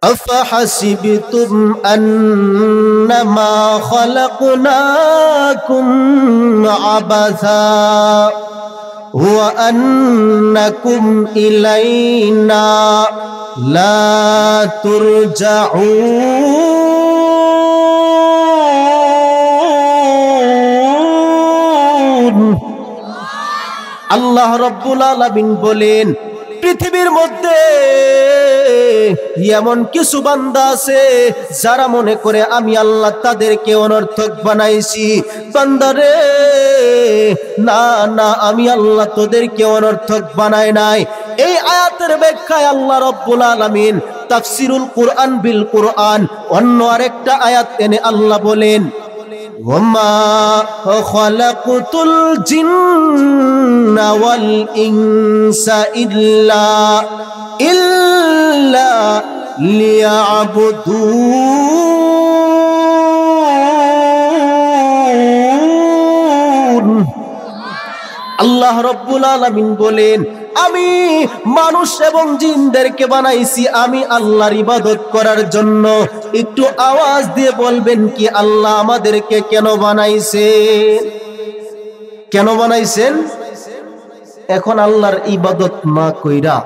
أفحسبتم أنما خلقناكم عبثا وأنكم إلينا لا ترجعون আল্লাহ রাব্বুল আলামিন বলেন, পৃথিবীর মধ্যে এমন কিছু বান্দা আছে যারা মনে করে আমি আল্লাহ তাদেরকে অনর্থক বানাইছি। বান্দারে, না না, আমি আল্লাহ তোদেরকে অনর্থক বানাই নাই। এই আয়াতের ব্যাখ্যায় আল্লাহ রাব্বুল আলামিন তাফসিরুল কুরআন বিল কুরআন অন্য আরেকটা আয়াত এনে আল্লাহ বলেন, ওয়ামা খালাকুতুল জিন্না ওয়াল ইনসা ইল্লা লিয়াবুদুন। আল্লাহ রাব্বুল আলামিন বলেন, আমি মানুষ এবং জিনদেরকে বানাইছি আমি আল্লাহর ইবাদত করার জন্য। একটু আওয়াজ দিয়ে বলবেন কি আল্লাহ আমাদেরকে কেন বানাইছেন? কেন বানাইছেন? এখন আল্লাহর ইবাদত না কইরা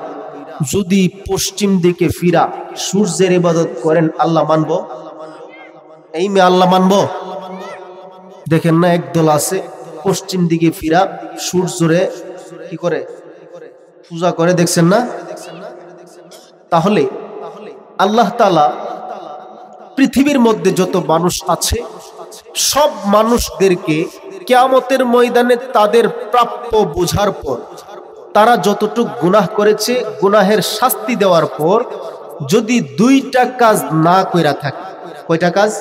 যদি পশ্চিম দিকে ফিরা সূর্যের ইবাদত করেন আল্লাহ মানব? এই মে আল্লাহ মানব? দেখেন না, একদল আছে পশ্চিম দিকে ফিরা সূর্যরে কি করে? পূজা করে, দেখছেন না? তাহলে আল্লাহ তাআলা পৃথিবীর মধ্যে যত মানুষ আছে সব মানুষদেরকে কিয়ামতের ময়দানে তাদের প্রাপ্য বোঝার পর, তারা যতটুকু গুনাহ করেছে গুনাহের শাস্তি দেওয়ার পর যদি দুইটা কাজ না কইরা থাকে, কয়টা কাজ?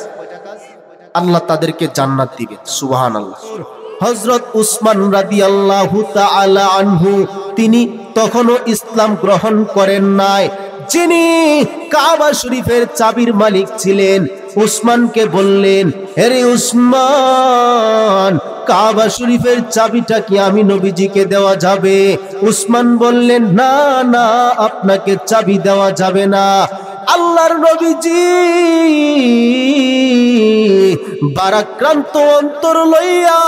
আল্লাহ তাদেরকে জান্নাত দিবেন। সুবহানাল্লাহ। হযরত উসমান রাদিয়াল্লাহু তাআলা আনহু, তিনি তখনও ইসলাম গ্রহণ করেন নাই। যিনি কাবা শরীফের চাবির মালিক ছিলেন, উসমানকে বললেন, হে উসমান, কাবা শরীফের চাবিটা কি আমি নবীজিকে দেওয়া যাবে? উসমান বললেন, না না, আপনাকে চাবি দেওয়া যাবে না। আল্লাহর নবীজি বারাক্রান্ত অন্তর লইয়া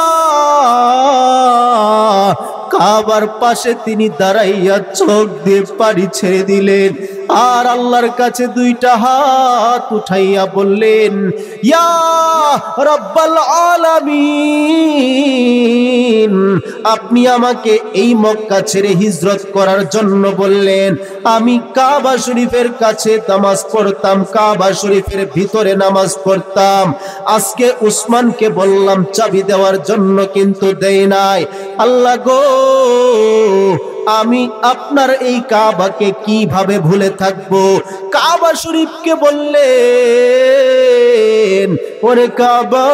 কাবার পাশে তিনি দাঁড়াইয়া চোখ দিয়ে পানি ছেড়ে দিলেন আর আল্লাহর কাছে দুইটা হাত উঠাইয়া বললেন, ইয়া রাব্বাল আলামিন, আপনি আমাকে এই মক্কা ছেড়ে হিজরত করার জন্য বললেন। আমি কাবা শরীফের কাছে নামাজ পড়তাম, কাবা শরীফের ভিতরে নামাজ পড়তাম। আজকে উসমানকে বললাম চাবি দেওয়ার জন্য, কিন্তু দেই নাই। আল্লাহ গো, আমি আপনার এই কাবাকে কিভাবে ভুলে থাকবো? কাবা শরীফকে বললেন, ওরে কাবা,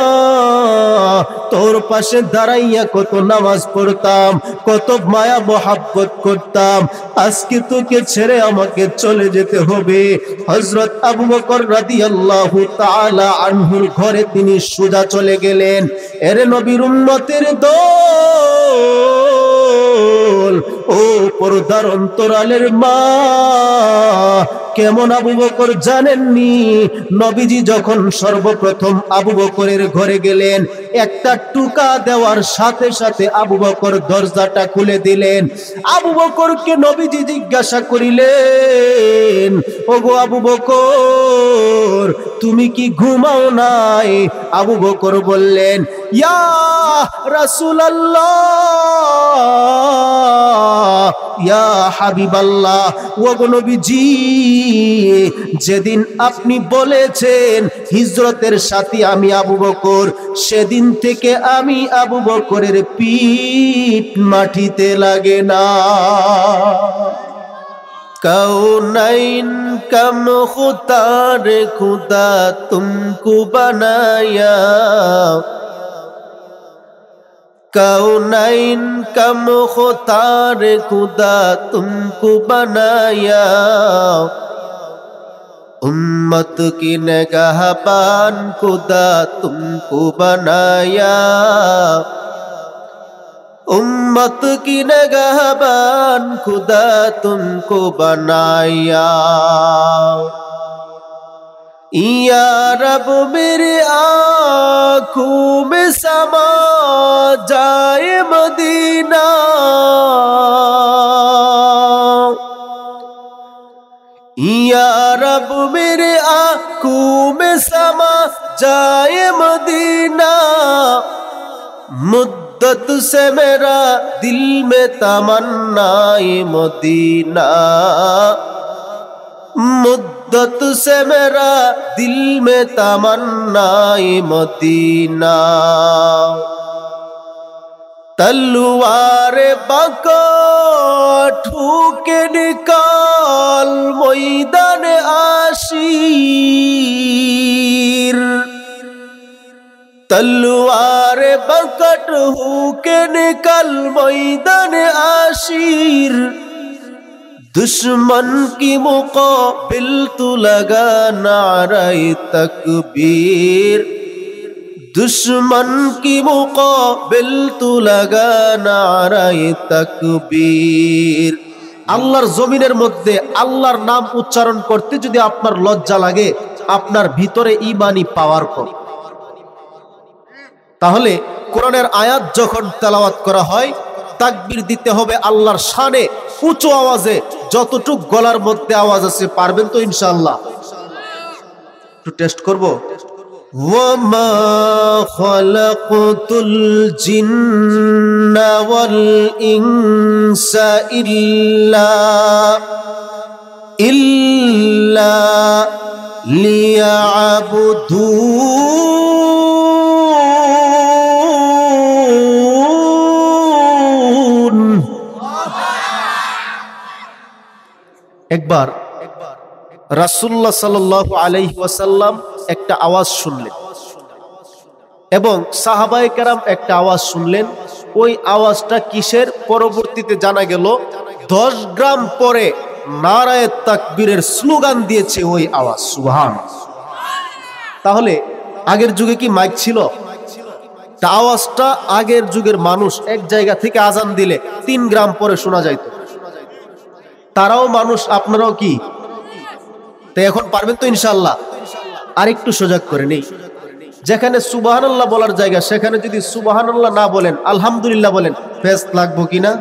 তোর পাশে দাঁড়াইয়া কত নামাজ পড়তাম, কত মায়া মোহাব্বত করতাম, আজকে তোকে ছেড়ে আমাকে চলে যেতে হবে। হযরত আবু বকর রাদিয়াল্লাহু তাআলা আনহুর ঘরে তিনি সোজা চলে গেলেন। এর নবীর উম্মতের দল, ও পর্দার অন্তরালের মা, কেমন আবু বকর জানেননি? নবীজি যখন সর্বপ্রথম আবু বকরের ঘরে গেলেন, একটা টুকা দেওয়ার সাথে সাথে আবু বকর দরজাটা খুলে দিলেন। আবু বকরকে নবীজি জিজ্ঞাসা করিলেন, ওগো আবু বকর, তুমি কি ঘুমাও নাই? আবু বকর বললেন, ইয়া রাসূলুল্লাহ, ইয়া হাবিবাল্লাহ, ওগো নবীজি, যেদিন আপনি বলেছেন হিজরতের সাথী আমি আবু বকর, সেদিন থেকে আমি আবু বকরের পিঠ মাটিতে লাগে না। কাউনাইন কা মুখতার খুদা তুমকো বানায়া, কাউনাইন কা মুখতার খুদা তুমকো বানায়া, उम्मत की निगाहबान खुदा तुमको बनाया, उम्मत की निगाहबान खुदा तुमको बनाया। या रब मेरे आँखों में समा जाए मदीना, या रब मेरे आँखों में समा जाए मदीना, मुद्दत से मेरा दिल में तमन्नाए मदीना, मुद्दत से मेरा दिल में तमन्नाए मदीना। तलवार बांका ठोके निकाल मैदान आशीर, तलवार बकट होके निकल मैदान आशीर, दुश्मन की मुकाबिल तू लगा नारे तकबीर, दुश्मन की मुकाबिल तू लगा नारे तकबीर। আল্লাহর জমিনের মধ্যে আল্লাহর নাম উচ্চারণ করতে যদি আপনার লজ্জা লাগে, আপনার ভিতরে ঈমানি পাওয়ার কম। তাহলে কোরআনের আয়াত যখন তেলাওয়াত করা হয়, তাকবীর দিতে হবে আল্লাহর শানে উঁচু আওয়াজে, যতটুক গলার মধ্যে আওয়াজ আছে। পারবেন তো ইনশাআল্লাহ? একটু টেস্ট করব। ওয়ামা খালাকতুল জিন্না ওয়াল ইনসা ইল্লা লিয়াবুদুন। একবার রাসূলুল্লাহ সাল্লাল্লাহু আলাইহি ওয়াসাল্লাম একটা আওয়াজ শুনলেন এবং সাহাবায়ে কেরাম একটা আওয়াজ শুনলেন। ওই আওয়াজটা কিসের? পরবর্তীতে জানা গেল 10 গ্রাম পরে নারায়ে তাকবীরের স্লোগান দিয়েছে ওই আওয়াজ। সুবহানাল্লাহ। তাহলে আগের যুগে কি মাইক ছিল? তা আওয়াজটা আগের যুগের মানুষ এক জায়গা থেকে আজান দিলে 3 গ্রাম পরে শোনা যাইত। তারাও মানুষ, আপনারাও কি? তাই এখন পারবেন তো ইনশাআল্লাহ? আর একটু সজাগ করে নেই, যেখানে সুবহানাল্লাহ বলার জায়গা সেখানে যদি সুবহানাল্লাহ না বলেন আলহামদুলিল্লাহ বলেন, পেস লাগবে কিনা?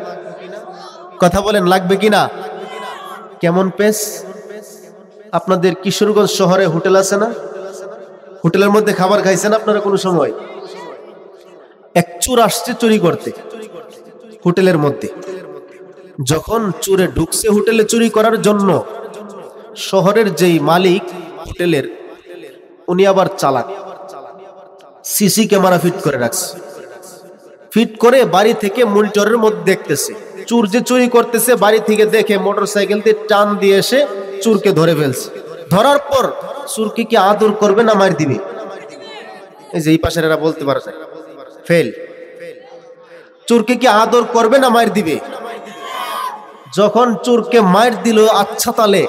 কথা বলেন, লাগবে কিনা? কেমন পেস? আপনাদের কিশোরগঞ্জ শহরে হোটেল আছে না? হোটেলের মধ্যে খাবার খাইছেন আপনারা কোনো সময়? এক চোর আসছে চুরি করতে হোটেলের মধ্যে। যখন চোরে ঢুকছে হোটেলে চুরি করার জন্য, শহরের যেই মালিক হোটেলের, উনি আবার চালাক, সিসি ক্যামেরা ফিট করে রাখছে। ফিট করে বাড়ি থেকে মনিটরের মধ্যে দেখতেছে চোর যে চুরি করতেছে। বাড়ি থেকে দেখে মোটরসাইকেল দিয়ে টান দিয়ে এসে চোরকে ধরে ফেলছে। ধরার পর চোরকে কি আদর করবে না মার দিবে? এই যে এই পাশের এরা বলতে পারে ফেল। চোরকে কি আদর করবে না মার দিবে? যখন চোরকে মার দিল আচ্ছা তালে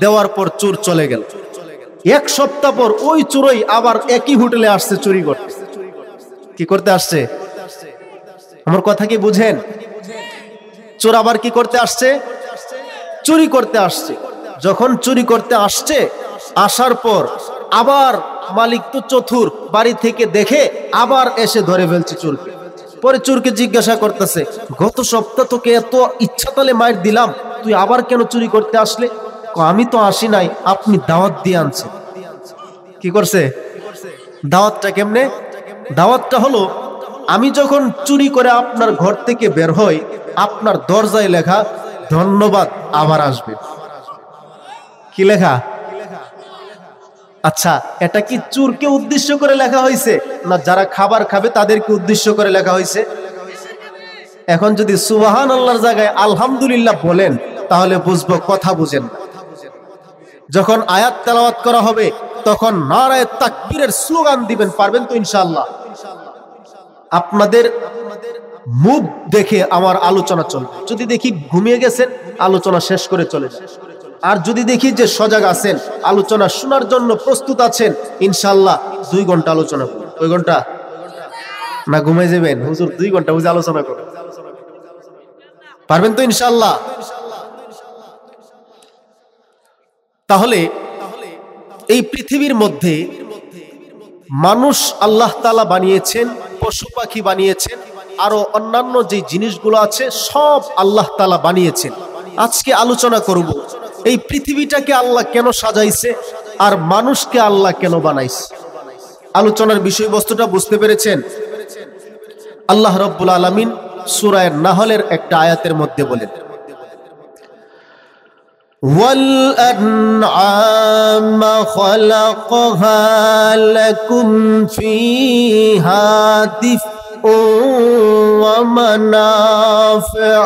দেওয়ার পর চোর চলে গেল। 1 সপ্তাহ পর ওই চোরই আবার একই হোটেলে আসছে চুরি করতে। কি করতে আসছে? আমার কথা কি বুঝেন? চোর আবার কি করতে আসছে? চুরি করতে আসছে। যখন চুরি করতে আসছে, আসার পর আবার মালিক তো চতুর, বাড়ি থেকে দেখে আবার এসে ধরে ফেলছে চোরকে। পরে চোরকে জিজ্ঞাসা করতেছে, গত সপ্তাহ তোকে এত ইচ্ছা তালে মার দিলাম, তুই আবার কেন চুরি করতে আসলে? আমি তো আসি নাই, আপনি দাওয়াত দিয়ে আনছেন। কি করছে? দাওয়াতটা কেমনে? দাওয়াতটা হলো, আমি যখন চুরি করে আপনার ঘর থেকে বের হই, আপনার দরজায় লেখা ধন্যবাদ, আবার আসবে। কি লেখা? আচ্ছা, এটা কি চোরকে উদ্দেশ্য করে লেখা হয়েছে না যারা খাবার খাবে তাদেরকে উদ্দেশ্য করে লেখা হয়েছে? এখন যদি সুবহানাল্লাহর জায়গায় আলহামদুলিল্লাহ বলেন তাহলে বুঝবো কথা বুঝেন। যখন আয়াত তেলাওয়াত করা হবে তখন নারায়ে তাকবীরের স্লোগান দিবেন। পারবেন তো ইনশাআল্লাহ? আপনাদের মুখ দেখে আমার আলোচনা চলবে। যদি দেখি ঘুমিয়ে গেছেন, আলোচনা শেষ করে চলে যান। আর যদি দেখি যে সজাগ আছেন, আলোচনা শোনার জন্য প্রস্তুত আছেন, ইনশাআল্লাহ 2 ঘন্টা আলোচনা করব। কয় ঘন্টা? না ঘুমিয়ে যাবেন? হুজুর 2 ঘন্টা বুঝে আলোচনা করব। পারবেন তো ইনশাআল্লাহ? তাহলে এই পৃথিবীর মধ্যে মানুষ আল্লাহ তাআলা বানিয়েছেন, পশু পাখি বানিয়েছেন, আরো অন্যান্য যে জিনিসগুলো আছে সব আল্লাহ তাআলা বানিয়েছেন। আজকে আলোচনা করব এই পৃথিবীটাকে আল্লাহ কেন সাজাইছে আর মানুষকে আল্লাহ কেন বানাইছে। আলোচনার বিষয়বস্তুটা বুঝতে পেরেছেন? আল্লাহ রাব্বুল আলামিন সূরা নাহলের একটা আয়াতের মধ্যে বলেন, وَالْأَنْعَامَ خَلَقَهَا لَكُمْ فِيهَا دِفْءٌ وَمَنَافِعُ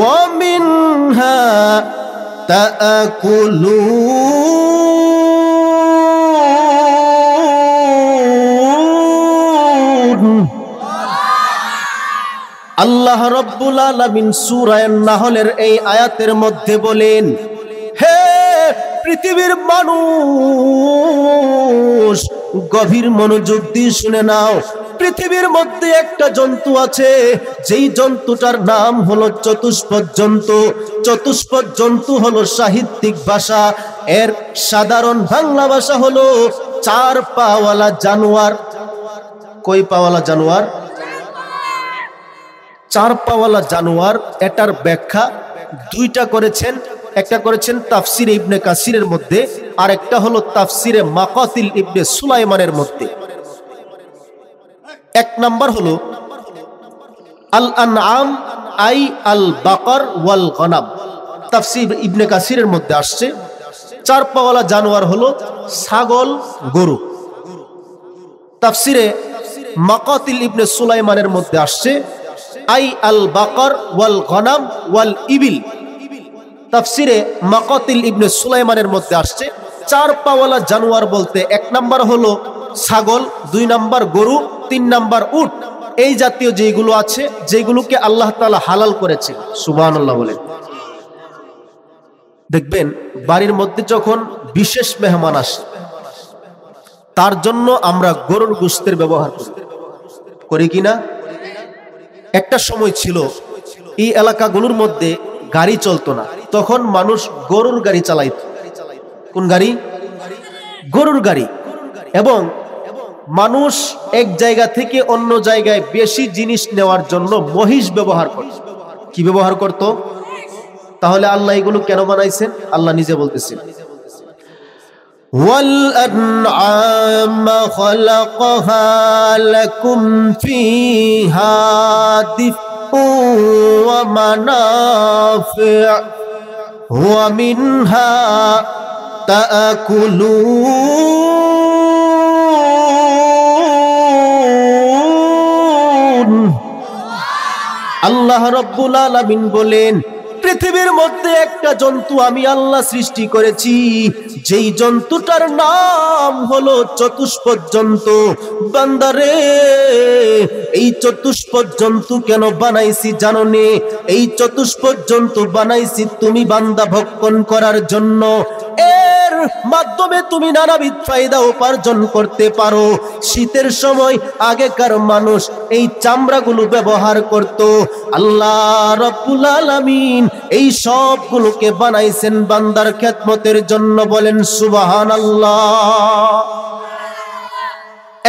وَمِنْهَا تَأْكُلُونَ। আল্লাহ রাব্বুল আলামিন সূরা নাহলের এই আয়াতের মধ্যে বলেন, হে পৃথিবীর মানুষ, গভীর মনোযোগ দিয়ে শুনে নাও। পৃথিবীর মধ্যে একটা জন্তু আছে, যেই জন্তুটার নাম হলো চতুষ্পদ জন্তু। চতুষ্পদ জন্তু হলো সাহিত্যিক ভাষা, এর সাধারণ বাংলা ভাষা হলো চার পাওয়ালা জানোয়ার। কই পাওয়ালা জানোয়ার? চার পাওয়ালা জানোয়ার। এটার ব্যাখ্যা দুইটা করেছেন, একটা করেছেন তাফসিরে ইবনে কাসিরের মধ্যে, আর একটা হলো তাফসিরে মাকাতিল ইবনে সুলাইমানের মধ্যে। এক নাম্বার হলো আল আনআম আই আল বাকার ওয়াল গনাম। তাফসির ইবনে কাসিরের মধ্যে আসছে চার পাওয়ালা জানোয়ার হলো ছাগল, গরু। তাফসিরে মাকাতিল ইবনে সুলাইমানের মধ্যে আসছে I Al Baqer wall গনাম wall evil. তাফসিরে মাকাতিল ইবনে সুলাইমানের মধ্যে আসছে চার পাওয়ালা জানোয়ার বলতে এক নাম্বার হলো ছাগল, দুই নাম্বার গরু, তিন নাম্বার উট। এই জাতীয় যেগুলো আছে, যেগুলোকে আল্লাহ তাআলা হালাল করেছে। সুবহানাল্লাহ বলেন। দেখবেন বাড়ির মধ্যে যখন বিশেষ মেহমান আসে, তার জন্য আমরা গরুর গোশতের ব্যবহার করি কিনা? একটা সময় ছিল এই এলাকাগুলোর মধ্যে গাড়ি চলতো না, তখন মানুষ গরুর গাড়ি চালাইত। কোন গাড়ি? গরুর গাড়ি। এবং মানুষ এক জায়গা থেকে অন্য জায়গায় বেশি জিনিস নেওয়ার জন্য মহিষ ব্যবহার করত। কি ব্যবহার করত? তাহলে আল্লাহ এগুলো কেন বানাইছেন? আল্লাহ নিজে বলতেছেন, وَالْأَنْعَامَ خَلَقَهَا لَكُمْ فِيهَا دِفْءٌ وَمَنَافِعُ وَمِنْهَا تَأْكُلُونَ। আল্লাহ রাব্বুল আলামিন বলেন, পৃথিবীর মধ্যে একটা জন্তু আমি আল্লাহ সৃষ্টি করেছি, যেই জন্তুটার নাম হলো চতুষ্পদ জন্তু। বান্দারে, এই চতুষ্পদ জন্তু কেন বানাইছি জানো নে? এই চতুষ্পদ জন্তু বানাইছি তুমি বান্দা ভক্ষণ করার জন্য। এর মাধ্যমে তুমি নানাবিধ ফায়দা উপার্জন করতে পারো। শীতের সময় আগেকার মানুষ এই চামড়াগুলো ব্যবহার করত। আল্লাহ রাব্বুল আলামিন এই সবগুলোকে বানাইছেন বান্দার খেদমতের জন্য। বলেন সুবহানাল্লাহ।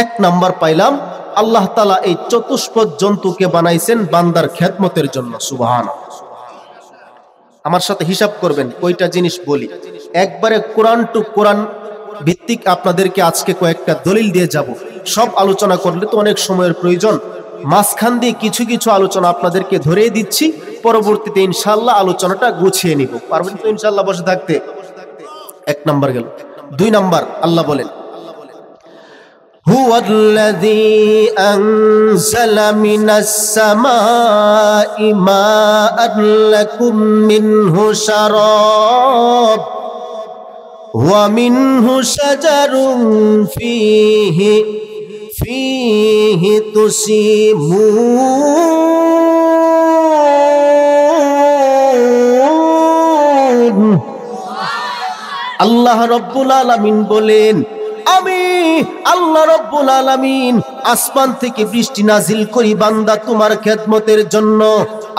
এক নাম্বার পাইলাম, আল্লাহ তাআলা এই চতুষ্পদ জন্তুকে বানাইছেন বান্দার খেদমতের জন্য। সুবহানাল্লাহ। আমার সাথে হিসাব করবেন কয়টা জিনিস বলি। একবারে কোরআন টু কোরআন ভিত্তিক আপনাদেরকে আজকে কয়েকটা দলিল দিয়ে যাব। সব আলোচনা করলে তো অনেক সময়ের প্রয়োজন, মাঝখান দিয়ে কিছু কিছু আলোচনা আপনাদেরকে ধরিয়ে দিচ্ছি, পরবর্তীতে ইনশাআল্লাহ আলোচনাটা গুছিয়ে নিব। পারবেন তো ইনশাআল্লাহ বসে থাকতে? এক নাম্বার গেল। দুই নাম্বার আল্লাহ বলেন, হুয়াল্লাযী আনজালা মিনাস সামাই মাআন লাকুম মিনহু শারাব ওয়া মিনহু শাজারুন ফীহি তুসিমুন। আল্লাহ রাব্বুল আলামিন বলেন, আমি আল্লাহ রাব্বুল আলামিন আসমান থেকে বৃষ্টি নাজিল করি বান্দা তোমার খেদমতের জন্য।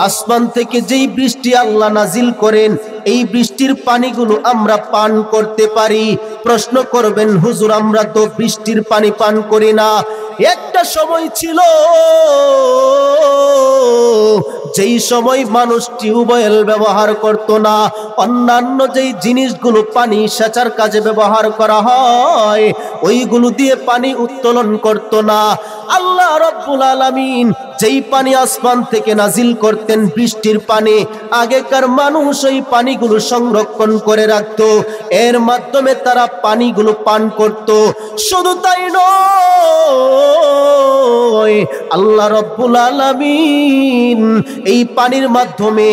আসমান থেকে যেই বৃষ্টি আল্লাহ নাজিল করেন, এই বৃষ্টির পানিগুলো আমরা পান করতে পারি। প্রশ্ন করবেন, হুজুর আমরা তো বৃষ্টির পানি পান করি না। একটা সময় ছিল যেই সময় মানুষ টিউবওয়েল ব্যবহার করত না, অন্যান্য যেই জিনিসগুলো পানি সেচার কাজে ব্যবহার করা হয় ওইগুলো দিয়ে পানি উত্তোলন করত না। আল্লাহ রাব্বুল আলামিন যেই পানি আসমান থেকে নাজিল করতেন বৃষ্টির পানি, আগেকার মানুষ ওই পানিগুলো সংরক্ষণ করে রাখত, এর মাধ্যমে তারা পানিগুলো পান করত। শুধু তাই নয়, আল্লাহ রাব্বুল আলামিন এই পানির মাধ্যমে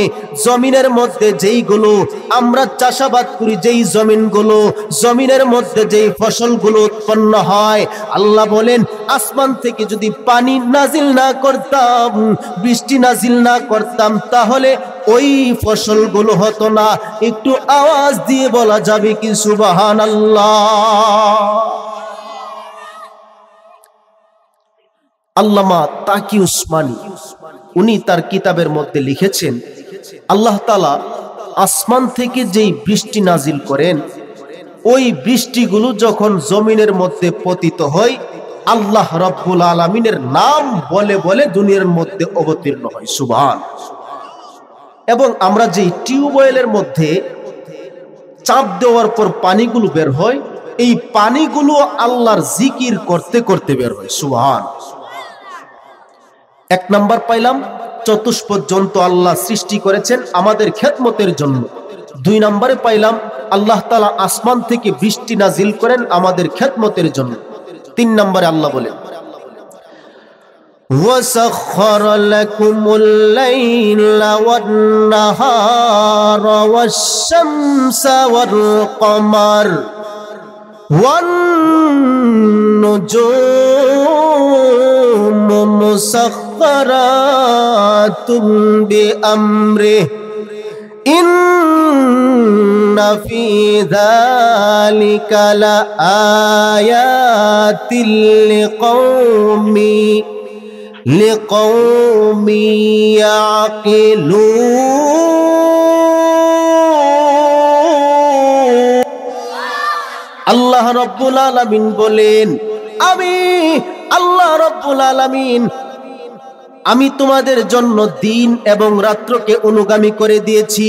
জমিনের মধ্যে যেইগুলো আমরা চাষাবাদ করি, যেই জমিনের মধ্যে যেই ফসলগুলো উৎপন্ন হয়, আল্লাহ বলেন আসমান থেকে যদি পানি নাজিল না করতাম, বৃষ্টি নাজিল না করতাম, তাহলে ওই ফসলগুলো হতো না। একটু আওয়াজ দিয়ে বলা যাবে কি সুবহানাল্লাহ? আল্লামা তাকি উসমানী উনি তার কিতাবের মধ্যে লিখেছেন, আল্লাহ তাআলা আসমান থেকে যেই বৃষ্টি নাজিল করেন, ওই বৃষ্টিগুলো যখন জমিনের মধ্যে পতিত হয়, আল্লাহ রাব্বুল আলামিনের নাম বলে বলে দুনিয়ার মধ্যে অবতীর্ণ হয়। সুবহান। এবং আমরা যেই টিউবওয়েলের মধ্যে চাপ দেওয়ার পর পানিগুলো বের হয়, এই পানিগুলো আল্লাহর জিকির করতে করতে বের হয়। সুবহান। এক নাম্বার পাইলাম, চতুষ্পদ জন্তু আল্লাহ সৃষ্টি করেছেন আমাদের খেদমতের জন্য। দুই নম্বরে পাইলাম আল্লাহ তাআলা আসমান থেকে বৃষ্টি নাজিল করেন আমাদের খেদমতের জন্য। তিন নম্বরে আল্লাহ বলেন, وَسَخَّرَ لَكُمُ اللَّيْلَ وَالنَّهَارَ وَالشَّمْسَ وَالْقَمَرَ وَالنُّجُومُ مُسَخَّرَاتٌ بِأَمْرِهِ إِنَّ فِي ذَلِكَ لَآيَاتٍ لِقَوْمٍ يَعْقِلُونَ। আল্লাহ রাব্বুল আলামিন বলেন, আমি আল্লাহ রাব্বুল আলামিন আমি তোমাদের জন্য দিন এবং রাত্রকে অনুগামী করে দিয়েছি।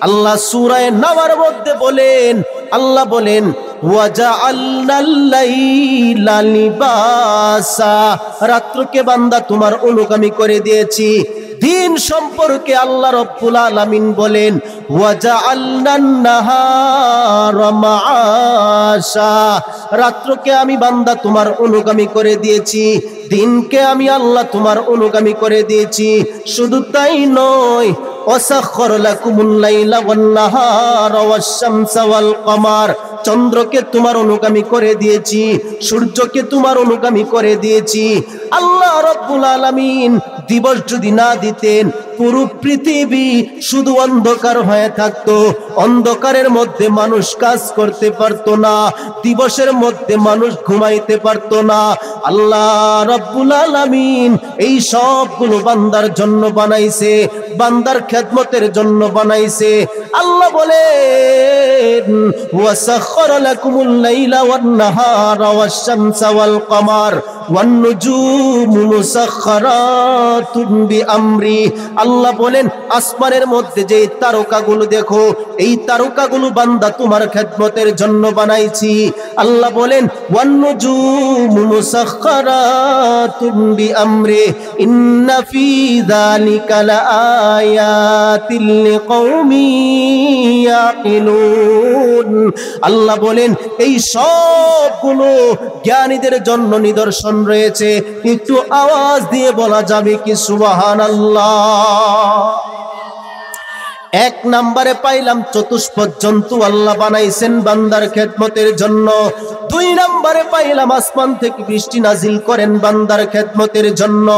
আল্লাহ সূরা নাবার মধ্যে বলেন, আল্লাহ বলেন ওয়াজআলনাল লাইলা লিবাসা, রাত্রকে বান্দা তোমার অনুগামী করে দিয়েছি। দিন সম্পর্কে আল্লাহ রাব্বুল আলামিন বলেন ওয়াজআলনান নাহারা মাআশা, রাত্রকে আমি বান্দা তোমার অনুগামী করে দিয়েছি, দিনকে আমি আল্লাহ তোমার অনুগামী করে দিয়েছি। শুধু তাই নয়, ওয়াসাখখারা লাকুমুল লাইলা ওয়ান নাহারা ওয়াশ শামসা ওয়াল কমার, চন্দ্রকে তোমার অনুগামী করে দিয়েছি, সূর্যকে তোমার অনুগামী করে দিয়েছি। আল্লাহ রাব্বুল আলামিন দিবস যদি না দিতেন, পুরো পৃথিবী শুধু অন্ধকার হয়ে থাকতো। অন্ধকারের মধ্যে মানুষ কাজ করতে পারতো না, দিবসের মধ্যে মানুষ ঘুমাইতে পারতো না। আল্লাহ রাব্বুল আলামিন এই সবগুলো বান্দার জন্য বানাইছে, বান্দার খেদমতের জন্য বানাইছে। আল্লাহ বলেন ওয়াসাখখারা লাকুমুল লাইলা ওয়ান নাহারা ওয়াশ শামসা ওয়াল কমার ওয়ান নুজুমু মুসাখখারাতুন বিআমরি। আল্লাহ বলেন আসমানের মধ্যে যে তারকাগুলো দেখো, এই তারকাগুলো বান্দা তোমার খেদমতের জন্য বানাইছি। আল্লাহ বলেন ওয়ান নুজুমু মুসাখখারাতুন বিআমরি ইন্না ফি যালিকা লাআয়াতিন লিকাউমিন ইয়াকিলুন। আল্লাহ বলেন এই সবগুলো জ্ঞানীদের জন্য নিদর্শন রয়েছে। একটু আওয়াজ দিয়ে বলা যাবে কি সুবহানাল্লাহ? এক নম্বরে পাইলাম চতুষ্পদ জন্তু আল্লাহ বানাইছেন বান্দার খেদমতের জন্য। দুই নম্বরে পাইলাম আসমান থেকে বৃষ্টি নাজিল করেন বান্দার খেদমতের জন্য।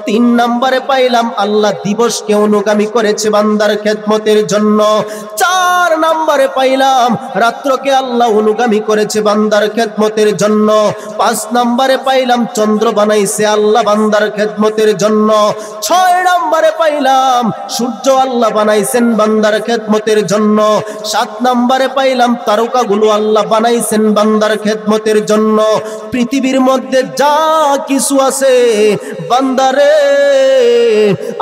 তিন নম্বরে পাইলাম আল্লাহ দিবসকে অনুগামী করেছে বান্দার খেদমতের জন্য। চার নম্বরে পাইলাম রাত্রকে আল্লাহ অনুগামী করেছে বান্দার খেদমতের জন্য। পাঁচ নম্বরে পাইলাম চন্দ্র বানাইছে আল্লাহ বান্দার খেদমতের জন্য। ছয় নম্বরে পাইলাম সূর্য আল্লাহ বানাইছেন বান্দার খেদমতের জন্য। সাত নম্বরে পাইলাম তারকাগুলো আল্লাহ বানাইছেন বান্দার খেদমতের জন্য। পৃথিবীর মধ্যে যা কিছু আছে বান্দারে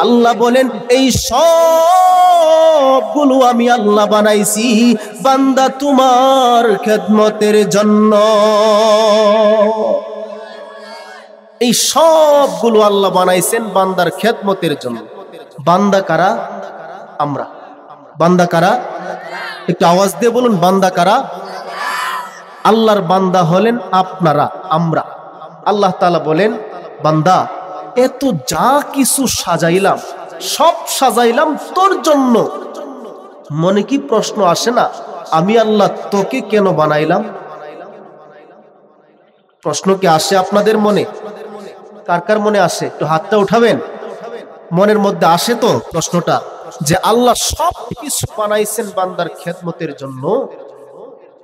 আল্লাহ বলেন এই সবগুলো আমি আল্লাহ বানাইছি বান্দা তোমার খেদমতের জন্য। এই সবগুলো আল্লাহ বানাইছেন বান্দার খেদমতের জন্য। বান্দা কারা? আমরা। বান্দা কারা? একটু আওয়াজ দিয়ে বলুন, বান্দা কারা? আল্লাহর বান্দা হলেন আপনারা, আমরা। আল্লাহ তাআলা বলেন, বান্দা এত যা কিছু সাজাইলাম সব সাজাইলাম তোর জন্য। মনে কি প্রশ্ন আসে না, আমি আল্লাহ তোকে কেন বানাইলাম? প্রশ্ন কি আসে আপনাদের মনে? কার কার মনে আসে? একটু হাতটা উঠাবেন। মনের মধ্যে আসে তো প্রশ্নটা, যে আল্লাহ সব কিছু বানাইছেন বান্দার খেদমতের জন্য।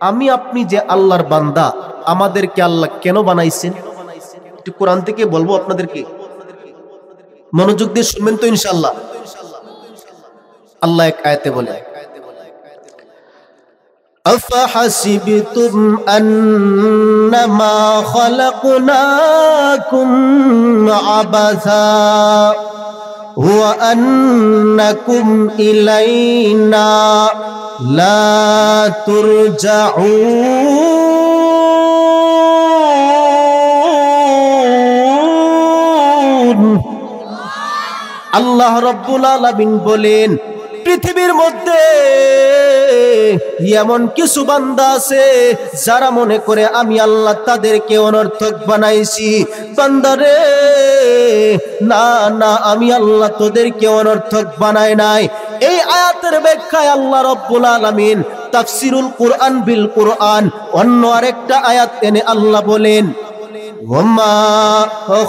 আমি আপনি যে আল্লাহর বান্দা, আমাদেরকে আল্লাহ কেন বানাইছেন? একটু কোরআন থেকে বলবো আপনাদেরকে, মনোযোগ দিয়ে শুনবেন তো ইনশাআল্লাহ। আল্লাহ এক আয়াতে বলে, আফাহাসিবতুম আন্নামা খালাকনাকুম আবাসা ওয়া আন্নাকুম ইলাইনা লা তুরজাউন। আল্লাহ রাব্বুল আলামিন বলেন, পৃথিবীর মধ্যে এমন কিছু বান্দা আছে যারা মনে করে আমি আল্লাহ তাদেরকে অনর্থক বানাইছি। বান্দারে না না, আমি আল্লাহ তোদেরকে অনর্থক বানাই নাই। এই আয়াতের ব্যাখ্যায় আল্লাহ রাব্বুল আলামিন তাফসিরুল কুরআন বিল কুরআন অন্য আরেকটা আয়াত এনে আল্লাহ বলেন, ওয়ামা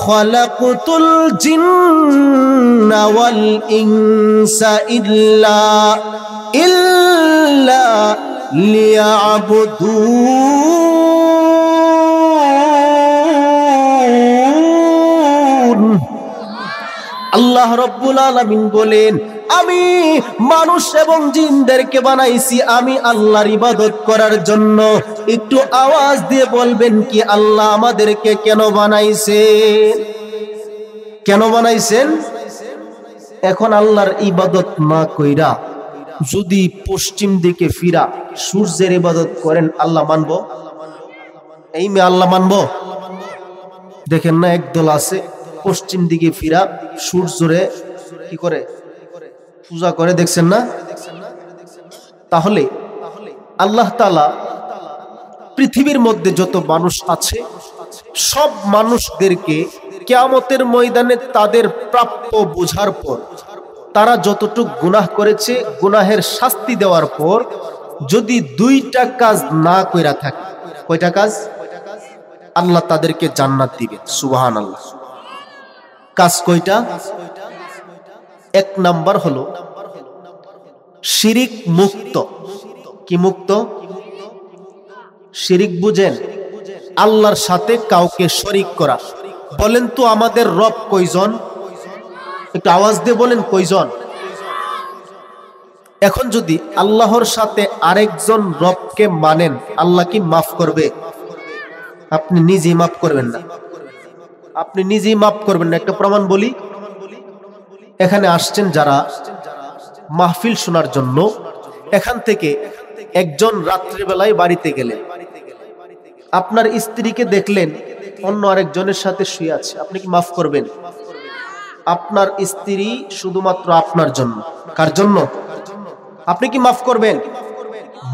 খালাকুতুল জিন্না ওয়াল ইনসা ইল্লা লিয়াবুদুন। আল্লাহ রাব্বুল আলামিন বলেন, আমি মানুষ এবং জিনদেরকে বানাইছি আমি আল্লাহর ইবাদত করার জন্য। একটু আওয়াজ দিয়ে বলবেন কি আল্লাহ আমাদেরকে কেন বানাইছেন? কেন বানাইছেন? এখন আল্লাহর ইবাদত না কইরা যদি পশ্চিম দিকে ফিরা সূর্যের ইবাদত করেন, আল্লাহ মানবো? এই মেয়ে আল্লাহ মানবো? দেখেন না, একদল আছে পশ্চিম দিকে ফিরা সূর্যরে কি করে? পূজা করে, দেখছেন না? তাহলে আল্লাহ তাআলা পৃথিবীর মধ্যে যত মানুষ আছে সব মানুষদেরকে কিয়ামতের ময়দানে তাদের প্রাপ্য বোঝার পর, তারা যতটুক গুনাহ করেছে গুনাহের শাস্তি দেওয়ার পর যদি দুইটা কাজ না কইরা থাকে, কয়টা কাজ? আল্লাহ তাদেরকে জান্নাত দিবেন। সুবহানাল্লাহ। কাজ কয়টা? এক নাম্বার হলো শিরিক মুক্ত। কি মুক্ত? শিরিক বুঝেন? আল্লাহর সাথে কাউকে শরীক করা। বলেন তো আমাদের রব কয়জন? একটু আওয়াজ দিয়ে বলেন কয়জন? এখন যদি আল্লাহর সাথে আরেকজন রবকে মানেন, আল্লাহ কি মাফ করবে? আপনি নিজেই মাফ করবেন না। আপনি নিজেই মাফ করবেন না। একটা প্রমাণ বলি, এখানে আসছেন যারা মাহফিল শোনার জন্য, এখান থেকে একজন রাত্রিবেলায় বাড়িতে গেলেন, আপনার স্ত্রীকে দেখলেন অন্য আরেকজনের সাথে শুয়ে আছে, আপনি কি মাফ করবেন? আপনার স্ত্রী শুধুমাত্র আপনার জন্য। কার জন্য? আপনি কি মাফ করবেন?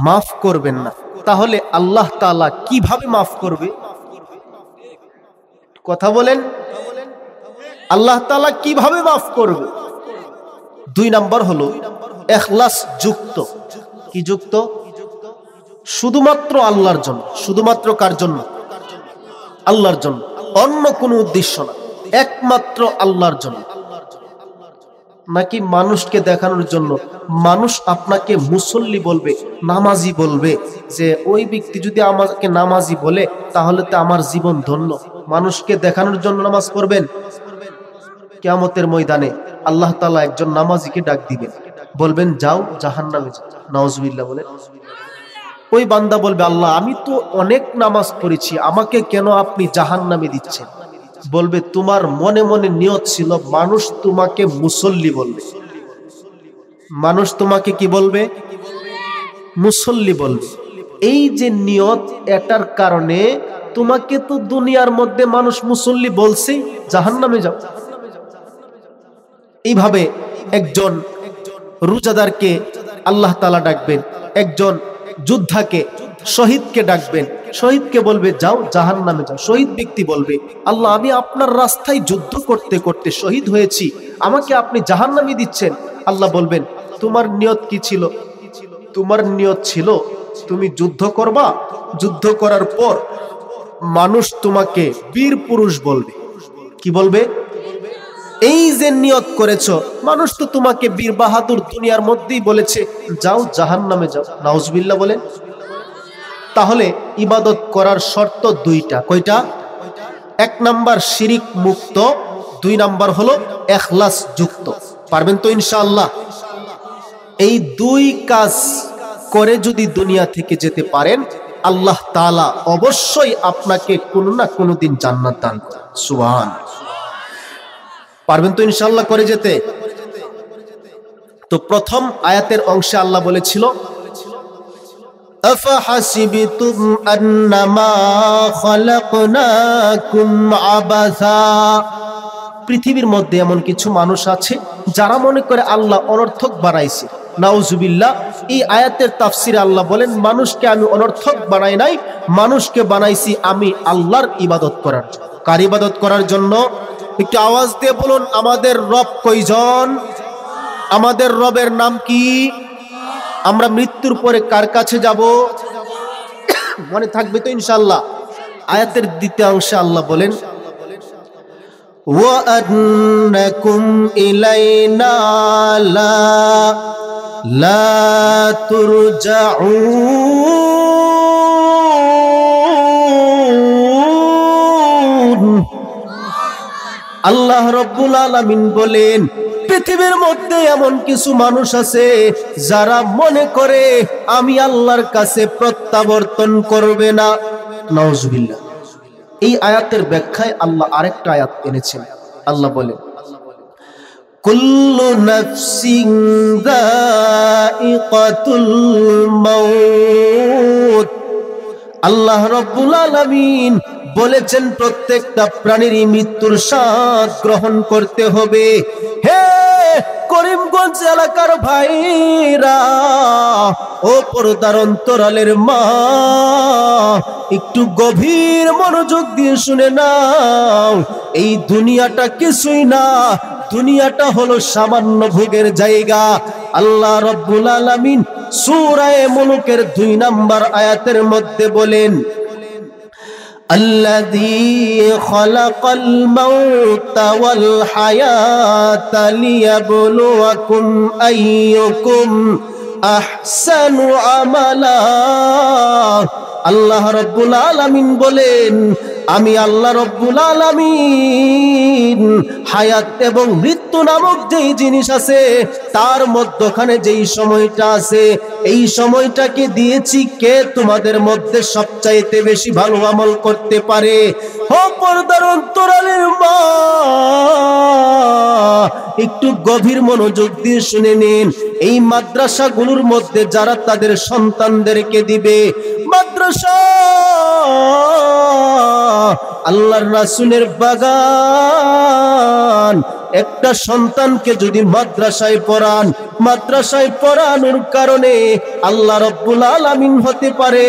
মাফ করবেন না। তাহলে আল্লাহ তাআলা কিভাবে মাফ করবে? কথা বলেন, আল্লাহ তাআলা কিভাবে মাফ করবে? দুই নাম্বার হলো ইখলাস যুক্ত। কি যুক্ত? শুধুমাত্র আল্লাহর জন্য। শুধুমাত্র কার জন্য? আল্লাহর জন্য, অন্য কোনো উদ্দেশ্য না, একমাত্র আল্লাহর জন্য। নাকি মানুষকে দেখানোর জন্য? মানুষ আপনাকে মুসল্লি বলবে, নামাজি বলবে, যে ওই ব্যক্তি যদি আমাকে নামাজি বলে তাহলে তো আমার জীবন ধন্য। মানুষকে দেখানোর জন্য নামাজ পড়বেন? কিয়ামতের ময়দানে আল্লাহ তাআলা একজন নামাজিকে ডাক দিবেন, বলবেন যাও জাহান্নামে যাও। নাউজুবিল্লাহ বলে। ওই বান্দা বলবে, আল্লাহ আমি তো অনেক নামাজ পড়েছি, আমাকে কেন আপনি জাহান্নামে দিচ্ছেন? বলবে, তোমার মনে মনে নিয়ত ছিল মানুষ তোমাকে মুসল্লি বলবে। মানুষ তোমাকে কি বলবে? মুসল্লি বলবে। এই যে নিয়ত, এটার কারণে তোমাকে তো দুনিয়ার মধ্যে মানুষ মুসল্লি বলছে, জাহান্নামে যাও। এইভাবে একজন রোজাদারকে আল্লাহ তাআলা ডাকবেন, একজন যোদ্ধাকে, শহীদকে ডাকবেন, শহীদকে বলবে যাও জাহান্নামে যাও। শহীদ ব্যক্তি বলবে, আল্লাহ আমি আপনার রাস্তায় যুদ্ধ করতে করতে শহীদ হয়েছি, আমাকে আপনি জাহান্নামে দিচ্ছেন। আল্লাহ বলবেন, তোমার নিয়ত কি ছিল? তোমার নিয়ত ছিল তুমি যুদ্ধ করবা, যুদ্ধ করার পর মানুষ তোমাকে বীর পুরুষ বলবে। কি বলবে? এই যে নিয়ত করেছো, মানুষ তো তোমাকে বীর বাহাদুর দুনিয়ার মধ্যেই বলেছে, যাও জাহান্নামে যাও। নাউজুবিল্লাহ বলেন। তাহলে ইবাদত করার শর্ত দুইটা। কয়টা? এক নাম্বার শিরিক মুক্ত, দুই নাম্বার হলো ইখলাস যুক্ত। পারবেন তো ইনশাআল্লাহ? এই দুই কাজ করে যদি দুনিয়া থেকে যেতে পারেন, আল্লাহ তাআলা অবশ্যই আপনাকে কোনো না কোনো দিন জান্নাত দান করবেন। সুবহান। পারবেন তো ইনশাআল্লাহ করে যেতে? তো প্রথম আয়াতের অংশে আল্লাহ বলেছিল, আফাহাসিবতুম আন্নামা খালাকনাকুম আবাসা। পৃথিবীর মধ্যে এমন কিছু মানুষ আছে যারা মনে করে আল্লাহ অনর্থক বানাইছে। নাউজুবিল্লাহ। এই আয়াতের তাফসিরে আল্লাহ বলেন, মানুষকে আমি অনর্থক বানাই নাই, মানুষকে বানাইছি আমি আল্লাহর ইবাদত করার জন্য। কার ইবাদত করার জন্য? একটু আওয়াজ দিয়ে বলুন, আমাদের রব কয়জন? আমাদের রবের নাম কি? আমরা মৃত্যুর পরে কার কাছে যাব? মনে থাকবে তো ইনশাআল্লাহ? আয়াতের দ্বিতীয় অংশে আল্লাহ বলেন, ওয়া আন্নাকুম ইলাইনা লা তুরজাউন। আল্লাহ রাব্বুল আলামিন বলেন, পৃথিবীর মধ্যে এমন কিছু মানুষ আছে যারা মনে করে আমি আল্লাহর কাছে প্রত্যাবর্তন করবে না। নাউজুবিল্লাহ। এই আয়াতের ব্যাখ্যায় আল্লাহ আরেকটা আয়াত এনেছেন। আল্লাহ বলেন, কুল্লু নাফসিন যায়িকাতুল মাউত। আল্লাহ রাব্বুল আলামিন বলেছেন প্রত্যেকটা প্রাণীরই মৃত্যুর স্বাদ গ্রহণ করতে হবে। হে করিমগঞ্জ এলাকার ভাইরা, ও পর্দার অন্তরালের মা, একটু গভীর মনোযোগ দিয়ে শুনে নাও। এই দুনিয়াটা কিছুই না, দুনিয়াটা হলো সামান্য ভোগের জায়গা। আল্লাহ রাব্বুল আলামিন সূরা মুলুকের 2 নম্বর আয়াতের মধ্যে বলেন, الذي خلق الموت والحياة ليبلوكم أيكم أحسن عملا। আল্লাহ রাব্বুল আলামিন বলেন, আমি আল্লাহ রাব্বুল আলামিন হায়াত এবং মৃত্যু নামক যেই জিনিস আছে, তার মধ্যখানে যেই সময়টা আছে, এই সময়টাকে দিয়েছি কে তোমাদের মধ্যে সবচাইতে বেশি ভালো আমল করতে পারে। ও পর্দার অন্তরালের মা, একটু গভীর মনোযোগ দিয়ে শুনে নিন। এই মাদ্রাসাগুলোর মধ্যে যারা তাদের সন্তানদেরকে দিবে, মাদ্রাসা আল্লাহর রাসূলের বাগান। একটা সন্তানকে যদি মাদ্রাসায় পড়ান, মাদ্রাসায় পড়ানোর কারণে আল্লাহ রাব্বুল আলামিন হতে পারে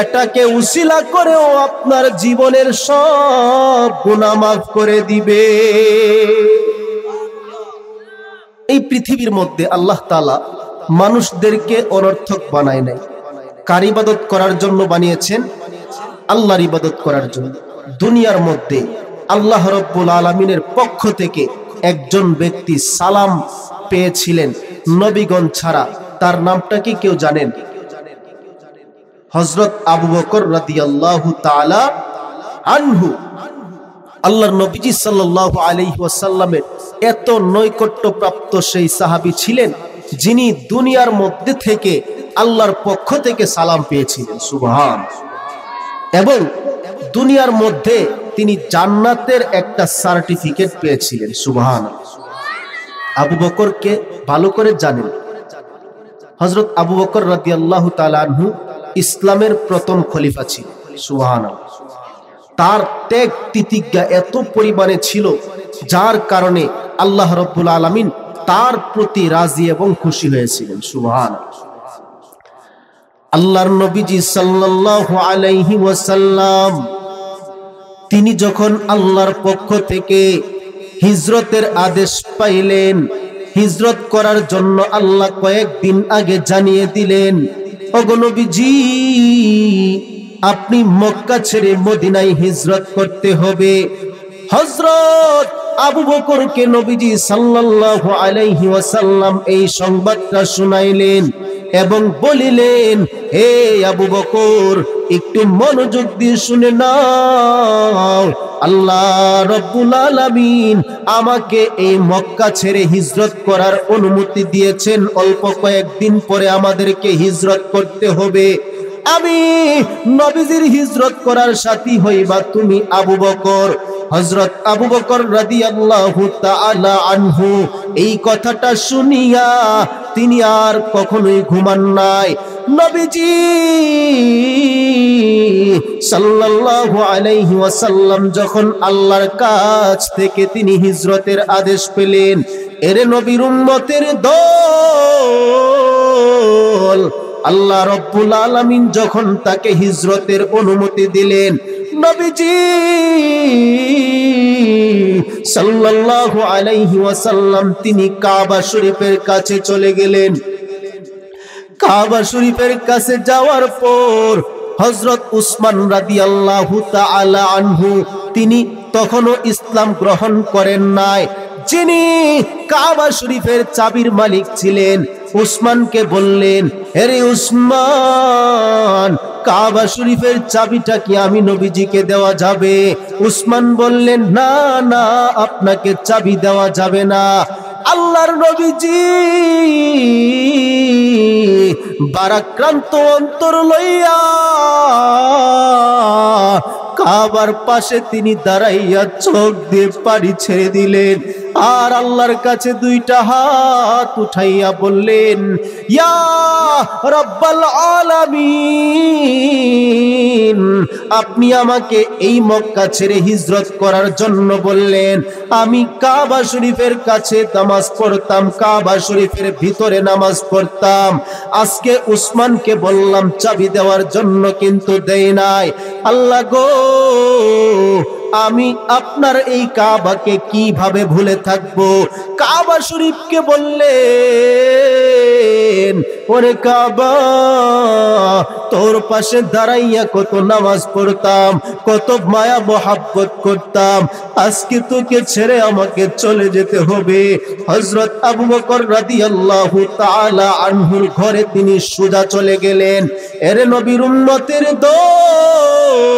এটাকে উসিলা করেও আপনার জীবনের সব গুনাহ মাফ করে দিবে। এই পৃথিবীর মধ্যে আল্লাহ তাআলা মানুষদেরকে অনর্থক বানায় নাই। কার ইবাদত করার জন্য বানিয়েছেন? আল্লাহর ইবাদত করার জন্য। দুনিয়ার মধ্যে আল্লাহ রাব্বুল আলামিনের পক্ষ থেকে একজন ব্যক্তি সালাম পেয়েছিলেন নবীগণ ছাড়া, তার নামটা কি কেউ জানেন? হযরত আবু বকর রাদিয়াল্লাহু তাআলা আনহু। আল্লাহর নবীজি সাল্লাল্লাহু আলাইহি ওয়াসাল্লামের এত নৈকট্যপ্রাপ্ত সেই সাহাবী ছিলেন যিনি দুনিয়ার মধ্যে থেকে আল্লাহর পক্ষ থেকে সালাম পেয়েছিলেন, সুবহান। এবং দুনিয়ার মধ্যে তিনি জান্নাতের একটা সার্টিফিকেট পেয়েছিলেন, সুবহান। আবু বকরকে ভালো করে জানেন। হযরত আবু বকর রাদিয়াল্লাহু তাআলা আনহু ইসলামের প্রথম খলিফা ছিলেন, সুবহানাল্লাহ। তার ত্যাগ তিতিজ্ঞা এত পরিমাণে ছিল যার কারণে আল্লাহ রাব্বুল আলামিন তার প্রতি রাজি এবং খুশি হয়েছিলেন, সুবহানাল্লাহ। আল্লাহর নবীজি সাল্লাল্লাহু আলাইহি ওয়াসাল্লাম তিনি যখন আল্লাহর পক্ষ থেকে হিজরতের আদেশ পাইলেন, হিজরত করার জন্য আল্লাহ কয়েকদিন আগে জানিয়ে দিলেন, ওগো নবীজি আপনি মক্কা ছেড়ে মদিনায় হিজরত করতে হবে। হযরত আবু বকরকে নবীজি সাল্লাল্লাহু আলাইহি ওয়াসাল্লাম এই সংবাদটা শুনাইলেন এবং বলিলেন, হে আবু বকর একটু মনোযোগ দিয়ে শুনে নাও, আল্লাহ রাব্বুল আলামিন আমাকে এই মক্কা ছেড়ে হিজরত করার অনুমতি দিয়েছেন। অল্প কয়েকদিন পরে আমাদেরকে হিজরত করতে হবে। আমি নবীজির হিজরত করার সাথী হইবা তুমি আবু বকর। হযরত আবু বকর রাদিয়াল্লাহু তাআলা আনহু এই কথাটা শুনিয়া তিনি আর কখনোই ঘুমান নাই। নবীজি সাল্লাল্লাহু আলাইহি ওয়াসাল্লাম যখন আল্লাহর কাছ থেকে তিনি হিজরতের আদেশ পেলেন, এরে নবীর উম্মতের দল, আল্লাহ রাব্বুল আলামিন যখন তাকে হিজরতের অনুমতি দিলেন, নবীজি সাল্লাল্লাহু আলাইহি ওয়াসাল্লাম তিনি কাবা শরীফের কাছে চলে গেলেন। কাবা শরীফের কাছে যাওয়ার পর হযরত উসমান রাদিয়াল্লাহু তাআলা আনহু তিনি তখনও ইসলাম গ্রহণ করেন নাই। যিনি কাবা শরীফের চাবির মালিক ছিলেন উসমানকে বললেন, হে উসমান কাবা শরীফের চাবিটা কি আমি নবীজিকে দেওয়া যাবে? উসমান বললেন, না না, আপনাকে চাবি দেওয়া যাবে না। আল্লাহর নবীজি বারাক্রান্ত অন্তর লইয়া কাবার পাশে তিনি দাঁড়াইয়া চোখ দিয়ে পানি ছেড়ে দিলেন আর আল্লাহর কাছে দুইটা হাত উঠাইয়া বললেন, ইয়া রাব্বাল আলামিন, আপনি আমাকে এই মক্কা ছেড়ে হিজরত করার জন্য বললেন। আমি কাবা শরীফের কাছে নামাজ পড়তাম, কাবা শরীফের ভিতরে নামাজ পড়তাম। আজকে উসমানকে বললাম চাবি দেওয়ার জন্য, কিন্তু দেই নাই। আল্লাহ গো, আমি আপনার এই কাবাকে কিভাবে ভুলে থাকবো? কাবা শরীফকে বললেন, ওরে কাবা, তোর পাশে দাঁড়াইয়া কত নামাজ পড়তাম, কত মায়া মোহাব্বত করতাম, আজকে তোকে ছেড়ে আমাকে চলে যেতে হবে। হযরত আবু বকর রাদিয়াল্লাহু তাআলা আনহুর ঘরে তিনি সোজা চলে গেলেন। এর নবীর উম্মতের দল,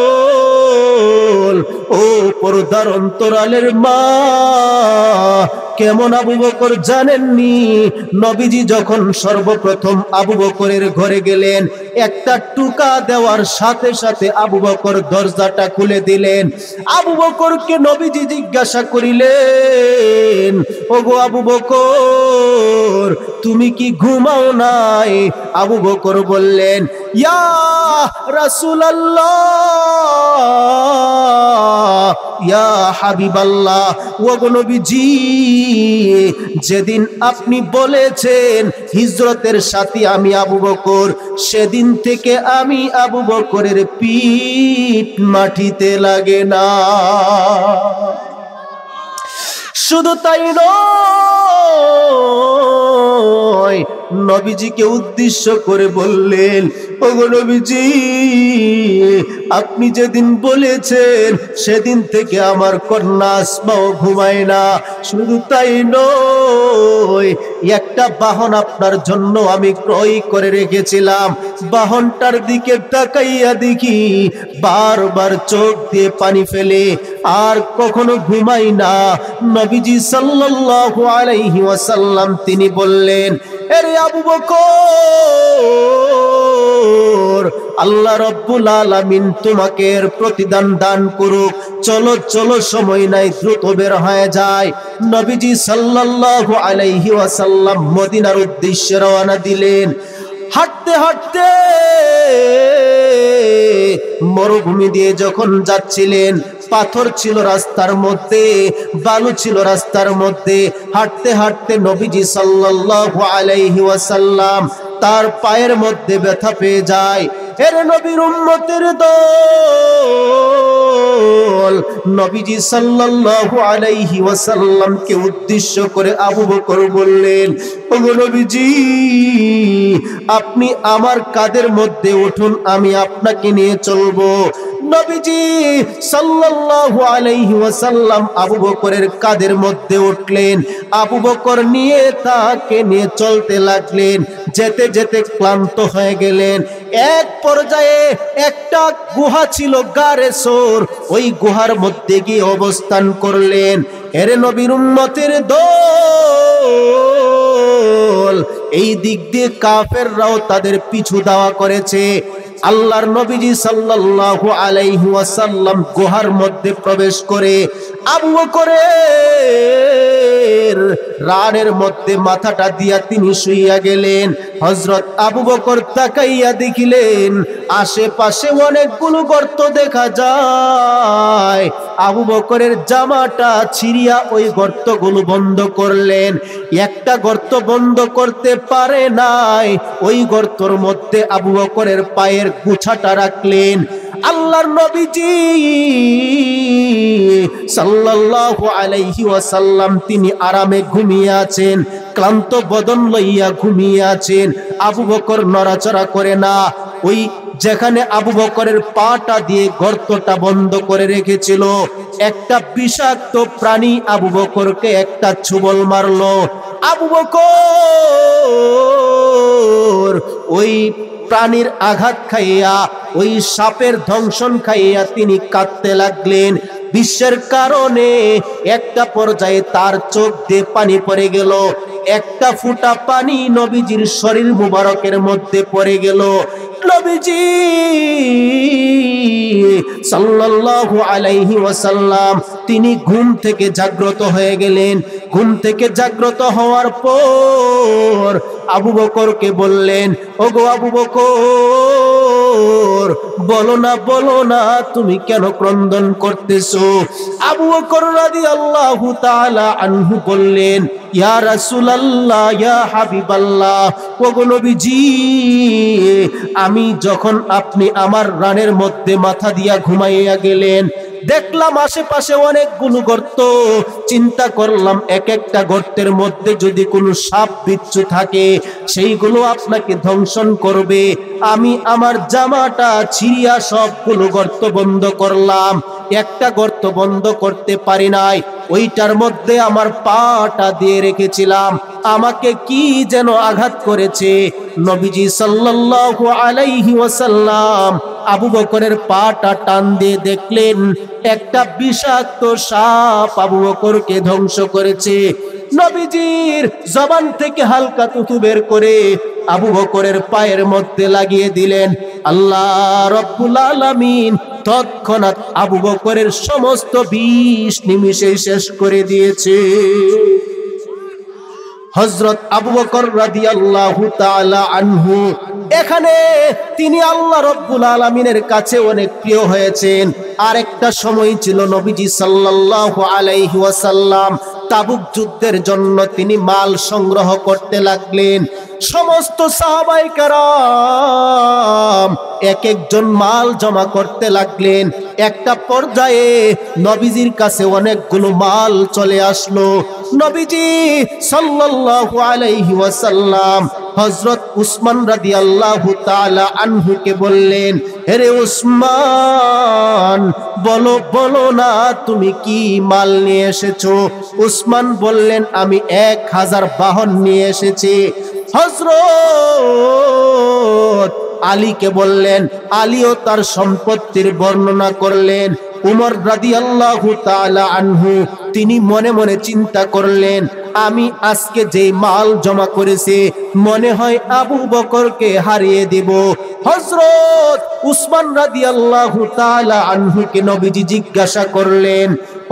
ও পর্দার অন্তরালের মা, কেমন আবু বকর জানেননি? নবীজি যখন সর্বপ্রথম আবু বকরের ঘরে গেলেন, একটা টুকা দেওয়ার সাথে সাথে আবু বকর দরজাটা খুলে দিলেন। আবু বকরকে নবীজি জিজ্ঞাসা করিলেন, ওগো আবু বকর, তুমি কি ঘুমাও নাই? আবু বকর বললেন, ইয়া রাসূলুল্লাহ, ইয়া হাবিবাল্লাহ, ওগো নবীজি, যেদিন আপনি বলেছেন হিজরতের সাথী আমি আবু বকর, সেদিন থেকে আমি আবু বকরের পিঠ মাটিতে লাগে না। শুধু তাই নয়, নবীজিকে উদ্দেশ্য করে বললেন, ওগো নবীজি, আপনি যেদিন বলেছেন সেদিন থেকে আমার কন্যা আসমাও ঘুমায় না। শুধু তাই নয়, একটা বাহন আপনার জন্য আমি ক্রয় করে রেখেছিলাম। বাহনটার দিকে তাকাইয়া দেখি বারবার চোখ দিয়ে পানি ফেলে, আর কখনো ঘুমাই না। নবীজি সাল্লাল্লাহু আলাইহি ওয়াসাল্লাম তিনি বললেন, আরে আবু বকর, আল্লাহ রব্বুল আলামিন তোমাকে এর প্রতিদান দান করুক। চলো চলো, সময় নাই, দ্রুত বের হয়ে যায়। নবীজি সাল্লাল্লাহু আলাইহি ওয়াসাল্লাম মদিনার উদ্দেশ্যে রওনা দিলেন। হাঁটতে হাঁটতে মরুভূমি দিয়ে যখন যাচ্ছিলেন, পাথর ছিল রাস্তার মধ্যে, বালু ছিল রাস্তার মধ্যে। হাঁটতে হাঁটতে নবীজি সাল্লাল্লাহু আলাইহি ওয়াসাল্লাম তার পায়ের মধ্যে ব্যথা পেয়ে যায়। এর নবীর উম্মতের দল। নবীজি সাল্লাল্লাহু আলাইহি ওয়াসাল্লামকে উদ্দেশ্য করে আবু বকর বললেন, ওগো নবীজি, আপনি আমার কাঁধের মধ্যে উঠুন, আমি আপনাকে নিয়ে চলবো। নবীজি সাল্লাল্লাহু আলাইহি ওয়াসাল্লাম আবু বকরের কাঁধের মধ্যে উঠলেন। আবু বকর তাকে নিয়ে চলতে লাগলেন। যেতে যেতে ক্লান্ত হয়ে গেলেন। এক পর্যায়ে একটা গুহা ছিল, গারে সোর, ওই গুহার মধ্যে গিয়ে অবস্থান করলেন। এর নবীর উম্মতের দল। এই দিক দিয়ে কাফেররাও তাদের পিছু ধাওয়া করেছে। আল্লাহর নবীজি সাল্লাল্লাহু আলাইহি ওয়াসাল্লাম গুহার মধ্যে প্রবেশ করে আবু বকরের রানের মধ্যে মাথাটা দিয়া তিনি শুইয়া গেলেন। হযরত আবু বকর তাকাইয়া দেখিলেন আশেপাশে অনেকগুলো গর্ত দেখা যায়। আবু বকরের জামাটা ছিঁড়িয়া ওই গর্তগুলো বন্ধ করলেন। একটা গর্ত বন্ধ করতে পারে নাই, ওই গর্তর মধ্যে আবু বকরের পায়ের গুছাটা রাখলেন। আল্লাহর নবীজি সাল্লাল্লাহু আলাইহি ওয়াসাল্লাম তিনি আরামে ঘুমিয়ে আছেন, ক্লান্ত বদন লইয়া ঘুমিয়ে আছেন। আবু বকর নড়াচড়া করে না। ওই যেখানে আবু বকরের পাটা দিয়ে গর্তটা বন্ধ করে রেখেছিল, একটা বিষাক্ত প্রাণী আবু বকরকে একটা ছোবল মারলো। আবু বকর ওই প্রাণীর আঘাত খাইয়া, ওই সাপের দংশন খাইয়া তিনি কাঁদতে লাগলেন। বিশ্বের কারণে একটা পর্যায়ে তার চোখ দিয়ে পানি পড়ে গেল। একটা ফুটা পানি নবীজির শরীর মুবারকের মধ্যে পড়ে গেল। নবীজি সাল্লাল্লাহু আলাইহি ওয়াসাল্লাম তিনি ঘুম থেকে জাগ্রত হয়ে গেলেন। ঘুম থেকে জাগ্রত হওয়ার পর আবু বকরকে বললেন, ওগো আবু বকর, বলো না তুমি কেন ক্রন্দন করতেছো? আবু বকর রাদিয়াল্লাহু তাআলা আনহু বললেন, ইয়া রাসূলুল্লাহ, ইয়া হাবিবাল্লাহ, ওগো নবীজি, আমি যখন আপনি আমার রানের মধ্যে মাথা দিয়া ঘুমাইয়া গেলেন, দেখলাম আশেপাশে অনেকগুলো গর্ত। চিন্তা করলাম এক একটা গর্তের মধ্যে যদি কোনো সাপ বিচ্ছু থাকে সেইগুলো আপনাকে ধ্বংসন করবে। আমি আমার জামাটা ছিঁড়িয়া সবগুলো গর্ত বন্ধ করলাম, একটা গর্ত বন্ধ করতে পারি নাই। ওইটার মধ্যে আমার পাটা দিয়ে রেখেছিলাম। আমাকে কি যেন আঘাত করেছে। নবীজি সাল্লাল্লাহু আলাইহি ওয়াসাল্লাম আবু বকরের পাটা টান দিয়ে দেখলেন একটা বিষাক্ত সাপ আবু বকরকে ধ্বংস করেছে। নবীজির জবান থেকে হালকা থুথু বের করে আবু বকরের পায়ের মধ্যে লাগিয়ে দিলেন। আল্লাহ রব্বুল আলামিন তৎক্ষণাৎ আবু বকরের সমস্ত বিষ নিমিষে শেষ করে দিয়েছে। হযরত আবু বকর রাদিয়াল্লাহু তাআলা আনহু এখানে তিনি আল্লাহ রব্বুল আলামিনের কাছে অনেক প্রিয় হয়েছেন। আর একটা সময় ছিল নবীজি সাল্লাল্লাহু আলাইহি ওয়াসাল্লাম তাবুক যুদ্ধের জন্য তিনি মাল সংগ্রহ করতে লাগলেন। সমস্ত সাহাবায়ে কেরাম এক একজন মাল জমা করতে লাগলেন। একটা পর্যায়ে নবীজির কাছে অনেকগুলো মাল চলে আসলো। নবীজি সাল্লাল্লাহু আলাইহি ওয়াসাল্লাম হযরত উসমান রাদিয়াল্লাহু তাআলা আনহুকে বললেন, হে উসমান, বলো বলো না তুমি কি মাল নিয়ে এসেছো? উসমান বললেন, আমি 1000 বাহন নিয়ে এসেছি। হযরত আলীকে বললেন, আলীও তার সম্পত্তির বর্ণনা করলেন। উমর রাদিয়াল্লাহু তাআলা আনহু তিনি মনে মনে চিন্তা করলেন, আমি আজকে যেই মাল জমা করেছি মনে হয় আবু বকরকে হারিয়ে দেব। হযরত উসমান রাদিয়াল্লাহু তাআলা আনহুকে নবীজি জিজ্ঞাসা করলেন,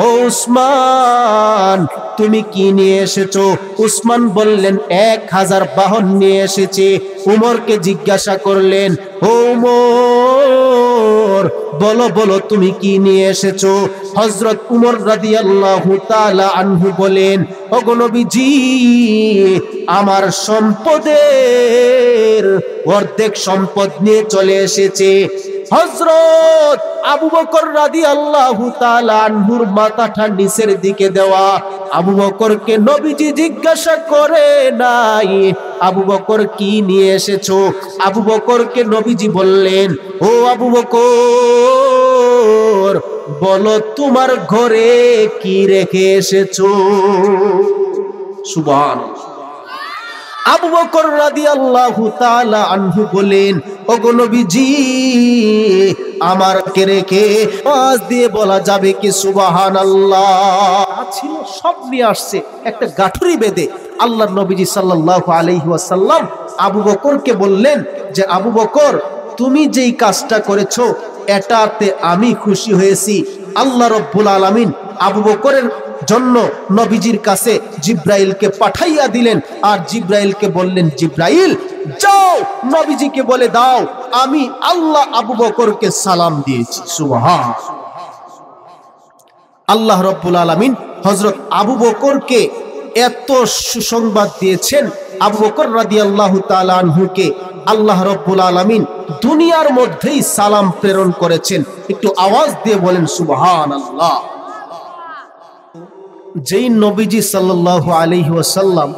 ও উসমান, তুমি কি নিয়ে এসেছো? উসমান বললেন, 1000 বাহন নিয়ে এসেছি। উমরকে জিজ্ঞাসা করলেন, ও উমর, বলো বলো তুমি কি নিয়ে এসেছো? হযরত উমর রাদিয়াল্লাহু তাআলা আনহু বলেন, ওগো নবীজি, আমার সম্পদের অর্ধেক সম্পদ নিয়ে চলে এসেছে। হযরত আবু বকর রাদিয়াল্লাহু তাআলা আনহুর মাথাটা নিচের দিকে দেওয়া। আবু বকরকে নবীজি জিজ্ঞাসা করে নাই, আবু বকর কি নিয়ে এসেছো? আবু বকরকে নবীজি বললেন, ও আবু বকর, বলো তোমার ঘরে কি রেখে এসেছো? সুবহানাল্লাহ। আবু বকর রাদিয়াল্লাহু তাআলা আনহু বলেন, ওগো নবীজি, আমার কে রেখে আওয়াজ দিয়ে বলা যাবে কি সুবহানাল্লাহ? ছিল সব নিয়ে আসছে একটা গাঠুরি বেঁধে। আল্লাহর নবীজি সাল্লাল্লাহু আলাইহি ওয়াসাল্লাম আবু বকরকে বললেন যে, আবু বকর, তুমি যেই কাজটা করেছো এটাতে আমি খুশি হয়েছি। আল্লাহ রাব্বুল আলামিন আবু বকরের জন্য নবীজির কাছে জিব্রাইলকে পাঠাইয়া দিলেন, আর জিব্রাইলকে বললেন, জিব্রাইল যাও নবীজিকে বলে দাও আমি আল্লাহ আবু বকরকে সালাম দিয়েছি। সুবহান। আল্লাহ রাব্বুল আলামিন হযরত আবু বকরকে এত সুসংবাদ দিয়েছেন। আবু বকর রাদিয়াল্লাহু তাআলা আনহুকে আল্লাহ রাব্বুল আলামিন দুনিয়ার মধ্যেই সালাম প্রেরণ করেছেন। একটু আওয়াজ দিয়ে বলেন সুবহানাল্লাহ। যেই নবীজি সাল্লাল্লাহু আলাইহি ওয়াসাল্লাম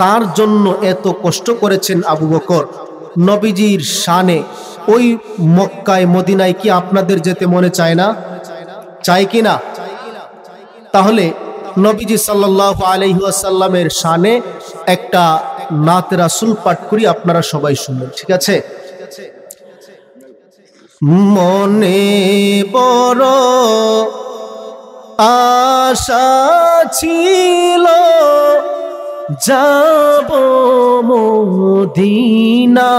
তার জন্য এত কষ্ট করেছেন আবু বকর, নবীজির শানে ওই মক্কায় মদিনায় কি আপনাদের যেতে মনে চায় না? চায় কি না? তাহলে নবীজি সাল্লাল্লাহু আলাইহি ওয়াসাল্লামের শানে একটা নাত রাসূল পাঠ করি, আপনারা সবাই শুনবেন, ঠিক আছে? মনে বড় আশা ছিল যাব মদিনা,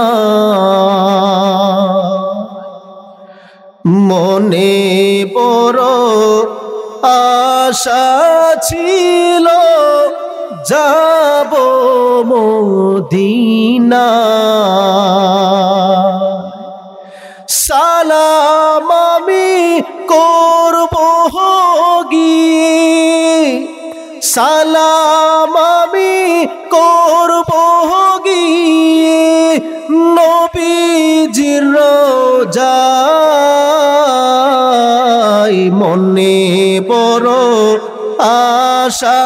মনে বড় আশা ছিল যাব মদিনা, সালাম আমি করব গিয়ে, সালাম আমি করব গিয়ে নবীজির রওজায়, মনে বড় আশা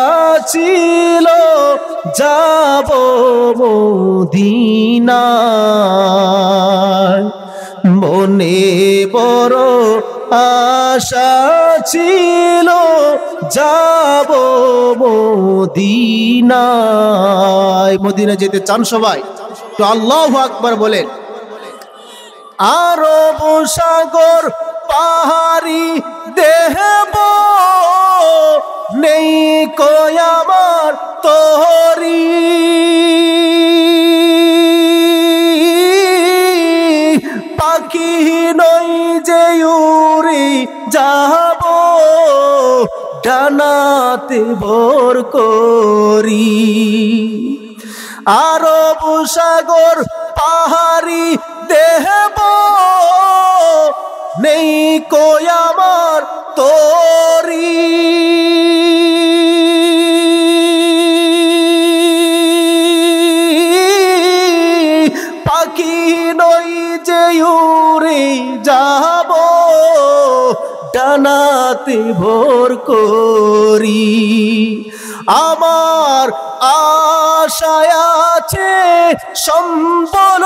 ছিল যাব মদিনায়, মনে বড় আশা ছিল যাব মদিনায়। মদিনা যেতে চান সবাই? তো আল্লাহু আকবার বলেন। আরব সাগর পাহাড়ি দেহব নেই কই আমার তোরি, পাখি নই যে উড়ে যাব ডানাতে ভর করি, আরব সাগর পাহাড়ি দেহব নেই কই আমার তোরি, পাখি নই যে উড়ে যাব ডানাতে ভর করি, আমার আশায় আছে সম্বল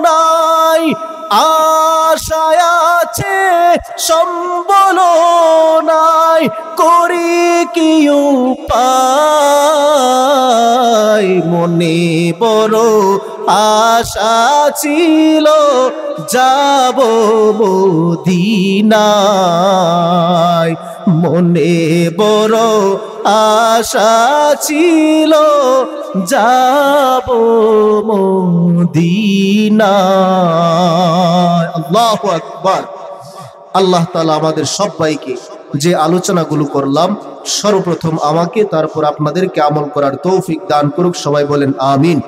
নাই, আশায় আছে সম্বল নাই, করি কি উপায়, মনে বড় আশা ছিল যাব মদিনায়, মনে বড় আশা ছিল যাব মদিনায়। আল্লাহু আকবার। আল্লাহ তাআলা আমাদের সবাইকে যে আলোচনাগুলো করলাম সর্বপ্রথম আমাকে তারপর আপনাদেরকে আমল করার তৌফিক দান করুক। সবাই বলেন আমিন।